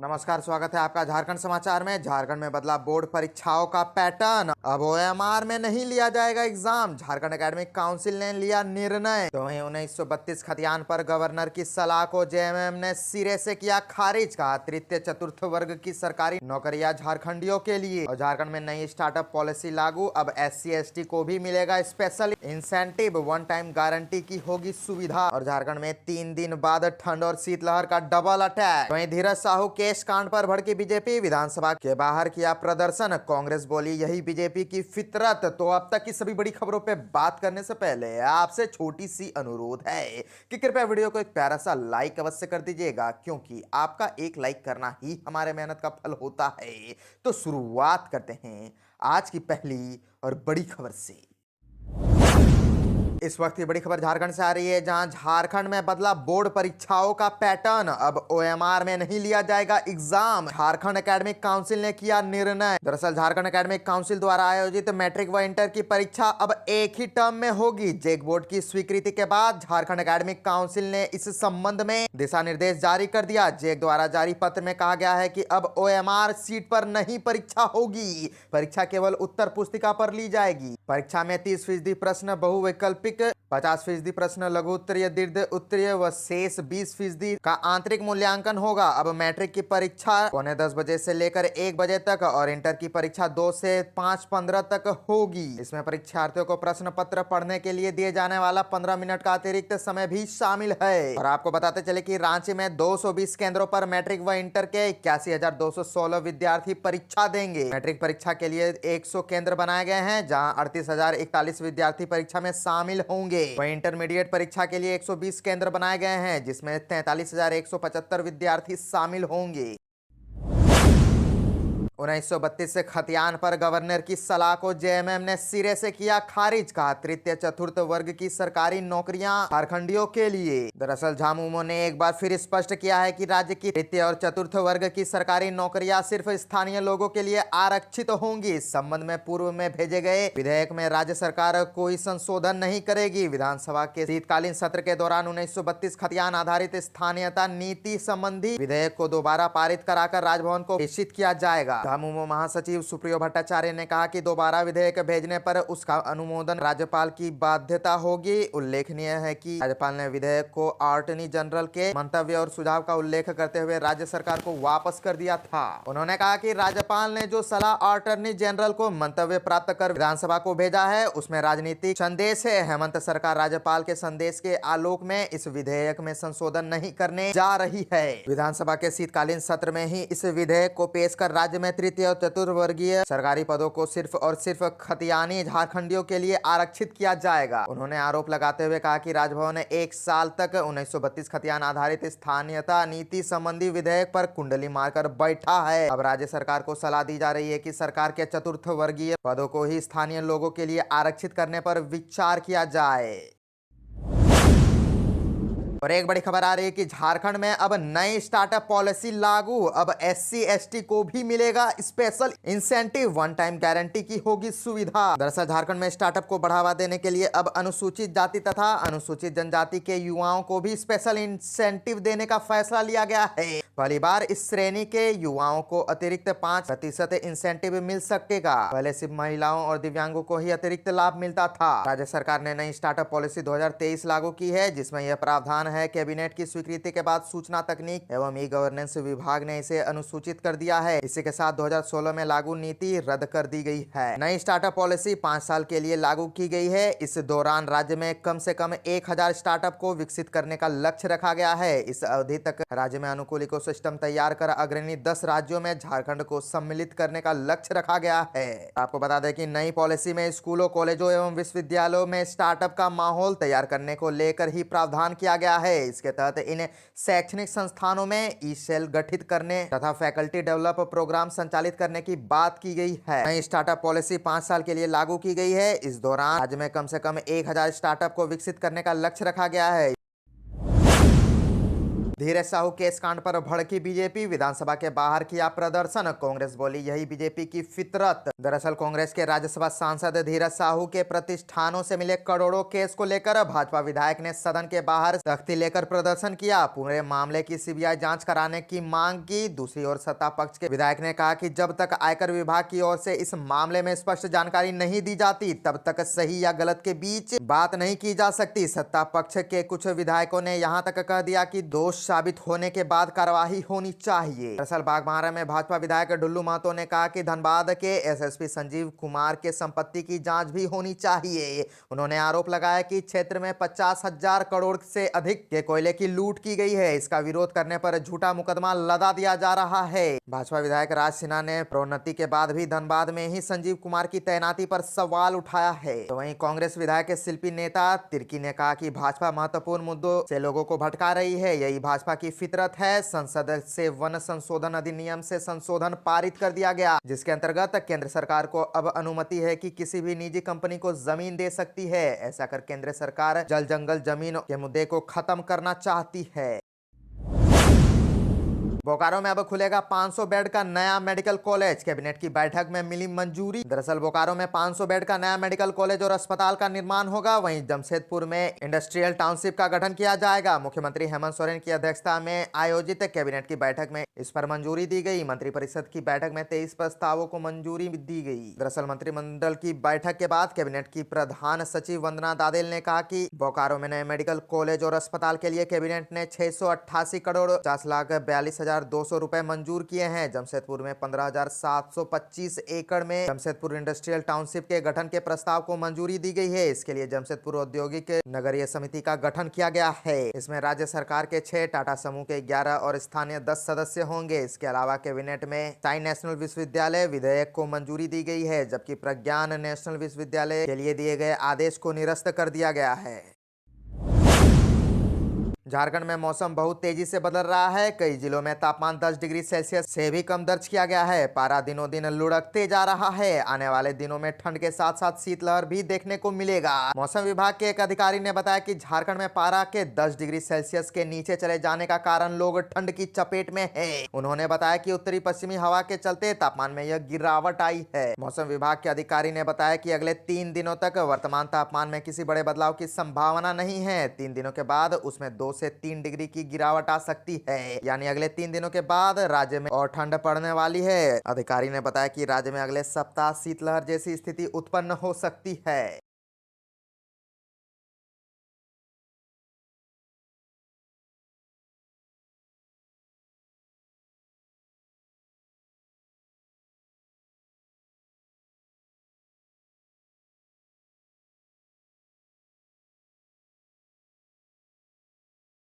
नमस्कार, स्वागत है आपका झारखंड समाचार में। झारखंड में बदला बोर्ड परीक्षाओं का पैटर्न, अब ओएमआर में नहीं लिया जाएगा एग्जाम। झारखंड एकेडमिक काउंसिल ने लिया निर्णय। तो वहीं 1932 खतियान पर गवर्नर की सलाह को जेएमएम ने सिरे से किया खारिज। कहा तृतीय चतुर्थ वर्ग की सरकारी नौकरियां झारखंडियों के लिए। और झारखंड में नई स्टार्टअप पॉलिसी लागू, अब SC/ST को भी मिलेगा special incentive, one time guarantee की होगी सुविधा। और झारखंड में 3 दिन बाद ठंड और शीतलहर का डबल अटैक। वहीं धीरज साहू केस कांड पर भड़की बीजेपी, विधानसभा के बाहर किया प्रदर्शन। कांग्रेस बोली यही बीजेपी की फितरत। तो अब तक की सभी बड़ी खबरों पे बात करने से पहले आपसे छोटी सी अनुरोध है कि कृपया वीडियो को एक प्यारा सा लाइक अवश्य कर दीजिएगा, क्योंकि आपका एक लाइक करना ही हमारे मेहनत का फल होता है। तो शुरुआत करते हैं आज की पहली और बड़ी खबर से। इस वक्त की बड़ी खबर झारखंड से आ रही है, जहां झारखंड में बदला बोर्ड परीक्षाओं का पैटर्न, अब ओएमआर में नहीं लिया जाएगा एग्जाम। झारखंड एकेडमिक काउंसिल ने किया निर्णय। दरअसल झारखंड एकेडमिक काउंसिल द्वारा आयोजित मैट्रिक व इंटर की परीक्षा अब एक ही टर्म में होगी। जेक बोर्ड की स्वीकृति के बाद झारखंड एकेडमिक काउंसिल ने इस संबंध में दिशा निर्देश जारी कर दिया। जेक द्वारा जारी पत्र में कहा गया है कि अब ओएमआर सीट पर नहीं परीक्षा होगी, परीक्षा केवल उत्तर पुस्तिका पर ली जाएगी। परीक्षा में 30% प्रश्न बहुविकल्पिक, 50% प्रश्न लघु उत्तरीय, दीर्घ उत्तरीय व शेष 20% का आंतरिक मूल्यांकन होगा। अब मैट्रिक की परीक्षा 9:45 बजे से लेकर 1 बजे तक और इंटर की परीक्षा 2 से 5:15 तक होगी। इसमें परीक्षार्थियों को प्रश्न पत्र पढ़ने के लिए दिए जाने वाला 15 मिनट का अतिरिक्त समय भी शामिल है। और आपको बताते चले कि रांची में 220 केंद्रों पर मैट्रिक व इंटर के 81,216 विद्यार्थी परीक्षा देंगे। मैट्रिक परीक्षा के लिए 100 केंद्र बनाए गए हैं, जहाँ 38,041 विद्यार्थी परीक्षा में शामिल होंगे। वहीं इंटरमीडिएट परीक्षा के लिए 120 केंद्र बनाए गए हैं, जिसमें 43,175 विद्यार्थी शामिल होंगे। 1932 से खतियान पर गवर्नर की सलाह को जेएमएम ने सिरे से किया खारिज। कहा तृतीय चतुर्थ वर्ग की सरकारी नौकरियां झारखंडियों के लिए। दरअसल झामुमो ने एक बार फिर स्पष्ट किया है कि राज्य की तृतीय और चतुर्थ वर्ग की सरकारी नौकरियां सिर्फ स्थानीय लोगों के लिए आरक्षित होंगी। इस संबंध में पूर्व में भेजे गए विधेयक में राज्य सरकार कोई संशोधन नहीं करेगी। विधानसभा के शीतकालीन सत्र के दौरान 1932 खतियान आधारित स्थानीयता नीति संबंधी विधेयक को दोबारा पारित कराकर राजभवन को प्रेषित किया जाएगा। झामुमो महासचिव सुप्रियो भट्टाचार्य ने कहा कि दोबारा विधेयक भेजने पर उसका अनुमोदन राज्यपाल की बाध्यता होगी। उल्लेखनीय है कि राज्यपाल ने विधेयक को अटॉर्नी जनरल के मंतव्य और सुझाव का उल्लेख करते हुए राज्य सरकार को वापस कर दिया था। उन्होंने कहा कि राज्यपाल ने जो सलाह अटॉर्नी जनरल को मंतव्य प्राप्त कर विधानसभा को भेजा है, उसमें राजनीतिक संदेश है। हेमंत सरकार राज्यपाल के संदेश के आलोक में इस विधेयक में संशोधन नहीं करने जा रही है। विधानसभा के शीतकालीन सत्र में ही इस विधेयक को पेश कर राज्य में तृतीय और चतुर्वर्गीय सरकारी पदों को सिर्फ और सिर्फ खतियानी झारखंडियों के लिए आरक्षित किया जाएगा। उन्होंने आरोप लगाते हुए कहा कि राजभवन ने 1 साल तक 1932 खतियान आधारित स्थानीयता नीति संबंधी विधेयक पर कुंडली मारकर बैठा है। अब राज्य सरकार को सलाह दी जा रही है कि सरकार के चतुर्थ वर्गीय पदों को ही स्थानीय लोगों के लिए आरक्षित करने पर विचार किया जाए। और एक बड़ी खबर आ रही है कि झारखंड में अब नई स्टार्टअप पॉलिसी लागू, अब SC/ST को भी मिलेगा special incentive, one time guarantee की होगी सुविधा। दरअसल झारखंड में स्टार्टअप को बढ़ावा देने के लिए अब अनुसूचित जाति तथा अनुसूचित जनजाति के युवाओं को भी स्पेशल इंसेंटिव देने का फैसला लिया गया है। पहली बार इस श्रेणी के युवाओं को अतिरिक्त 5% इंसेंटिव मिल सकेगा। पहले सिर्फ महिलाओं और दिव्यांगों को ही अतिरिक्त लाभ मिलता था। राज्य सरकार ने नई स्टार्टअप पॉलिसी 2023 लागू की है, जिसमें यह प्रावधान है। कैबिनेट की स्वीकृति के बाद सूचना तकनीक एवं ई गवर्नेंस विभाग ने इसे अनुसूचित कर दिया है। इसी के साथ 2016 में लागू नीति रद्द कर दी गई है। नई स्टार्टअप पॉलिसी 5 साल के लिए लागू की गई है। इस दौरान राज्य में कम से कम 1000 स्टार्टअप को विकसित करने का लक्ष्य रखा गया है। इस अवधि तक राज्य में अनुकूल इकोसिस्टम तैयार कर अग्रणी 10 राज्यों में झारखंड को सम्मिलित करने का लक्ष्य रखा गया है। आपको बता दें कि नई पॉलिसी में स्कूलों, कॉलेजों एवं विश्वविद्यालयों में स्टार्टअप का माहौल तैयार करने को लेकर ही प्रावधान किया गया है। इसके तहत इन शैक्षणिक संस्थानों में ई सेल गठित करने तथा फैकल्टी डेवलप प्रोग्राम संचालित करने की बात की गई है। नई स्टार्टअप पॉलिसी 5 साल के लिए लागू की गई है। इस दौरान राज्य में कम से कम 1000 स्टार्टअप को विकसित करने का लक्ष्य रखा गया है। धीरज साहू केस कांड पर भड़की बीजेपी, विधानसभा के बाहर किया प्रदर्शन। कांग्रेस बोली यही बीजेपी की फितरत। दरअसल कांग्रेस के राज्यसभा सांसद धीरज साहू के प्रतिष्ठानों से मिले करोड़ों केस को लेकर भाजपा विधायक ने सदन के बाहर सख्ती लेकर प्रदर्शन किया। पूरे मामले की सीबीआई जांच कराने की मांग की। दूसरी ओर सत्ता पक्ष के विधायक ने कहा कि जब तक आयकर विभाग की ओर से इस मामले में स्पष्ट जानकारी नहीं दी जाती तब तक सही या गलत के बीच बात नहीं की जा सकती। सत्ता पक्ष के कुछ विधायकों ने यहां तक कह दिया कि दोष साबित होने के बाद कार्रवाई होनी चाहिए। दरअसल बाघमारा में भाजपा विधायक डुल्लू महतो ने कहा कि धनबाद के एसएसपी संजीव कुमार के संपत्ति की जांच भी होनी चाहिए। उन्होंने आरोप लगाया कि क्षेत्र में 50,000 करोड़ से अधिक के कोयले की लूट की गई है। इसका विरोध करने पर झूठा मुकदमा लदा दिया जा रहा है। भाजपा विधायक राज सिन्हा ने प्रोन्नति के बाद भी धनबाद में ही संजीव कुमार की तैनाती पर सवाल उठाया है। तो वहीं कांग्रेस विधायक शिल्पी नेता तिर्की ने कहा कि भाजपा महत्वपूर्ण मुद्दों से लोगों को भटका रही है, यही भाजपा की फितरत है। संसद से वन संशोधन अधिनियम से संशोधन पारित कर दिया गया, जिसके अंतर्गत केंद्र सरकार को अब अनुमति है कि किसी भी निजी कंपनी को जमीन दे सकती है। ऐसा कर केंद्र सरकार जल जंगल जमीन के मुद्दे को खत्म करना चाहती है। बोकारो में अब खुलेगा 500 बेड का नया मेडिकल कॉलेज, कैबिनेट की बैठक में मिली मंजूरी। दरअसल बोकारो में 500 बेड का नया मेडिकल कॉलेज और अस्पताल का निर्माण होगा। वहीं जमशेदपुर में इंडस्ट्रियल टाउनशिप का गठन किया जाएगा। मुख्यमंत्री हेमंत सोरेन की अध्यक्षता में आयोजित कैबिनेट की बैठक में इस पर मंजूरी दी गई। मंत्रिपरिषद की बैठक में 23 प्रस्तावों को मंजूरी दी गई। दरअसल मंत्रिमंडल की बैठक के बाद कैबिनेट की प्रधान सचिव वंदना दादेल ने कहा कि बोकारो में नए मेडिकल कॉलेज और अस्पताल के लिए कैबिनेट ने 688 करोड़ 50,42,200 रुपए मंजूर किए हैं। जमशेदपुर में 15,725 एकड़ में जमशेदपुर इंडस्ट्रियल टाउनशिप के गठन के प्रस्ताव को मंजूरी दी गई है। इसके लिए जमशेदपुर औद्योगिक नगरीय समिति का गठन किया गया है। इसमें राज्य सरकार के 6, टाटा समूह के 11 और स्थानीय 10 सदस्य होंगे। इसके अलावा कैबिनेट में साई नेशनल विश्वविद्यालय विधेयक को मंजूरी दी गई है, जबकि प्रज्ञान नेशनल विश्वविद्यालय के लिए दिए गए आदेश को निरस्त कर दिया गया है। झारखंड में मौसम बहुत तेजी से बदल रहा है। कई जिलों में तापमान 10 डिग्री सेल्सियस से भी कम दर्ज किया गया है। पारा दिनों दिन लुढ़कते जा रहा है। आने वाले दिनों में ठंड के साथ साथ शीतलहर भी देखने को मिलेगा। मौसम विभाग के एक अधिकारी ने बताया कि झारखंड में पारा के 10 डिग्री सेल्सियस के नीचे चले जाने का कारण लोग ठंड की चपेट में है। उन्होंने बताया कि उत्तरी पश्चिमी हवा के चलते तापमान में यह गिरावट आई है। मौसम विभाग के अधिकारी ने बताया कि अगले 3 दिनों तक वर्तमान तापमान में किसी बड़े बदलाव की संभावना नहीं है। 3 दिनों के बाद उसमें 2 से 3 डिग्री की गिरावट आ सकती है। यानी अगले 3 दिनों के बाद राज्य में और ठंड पड़ने वाली है। अधिकारी ने बताया कि राज्य में अगले सप्ताह शीतलहर जैसी स्थिति उत्पन्न हो सकती है।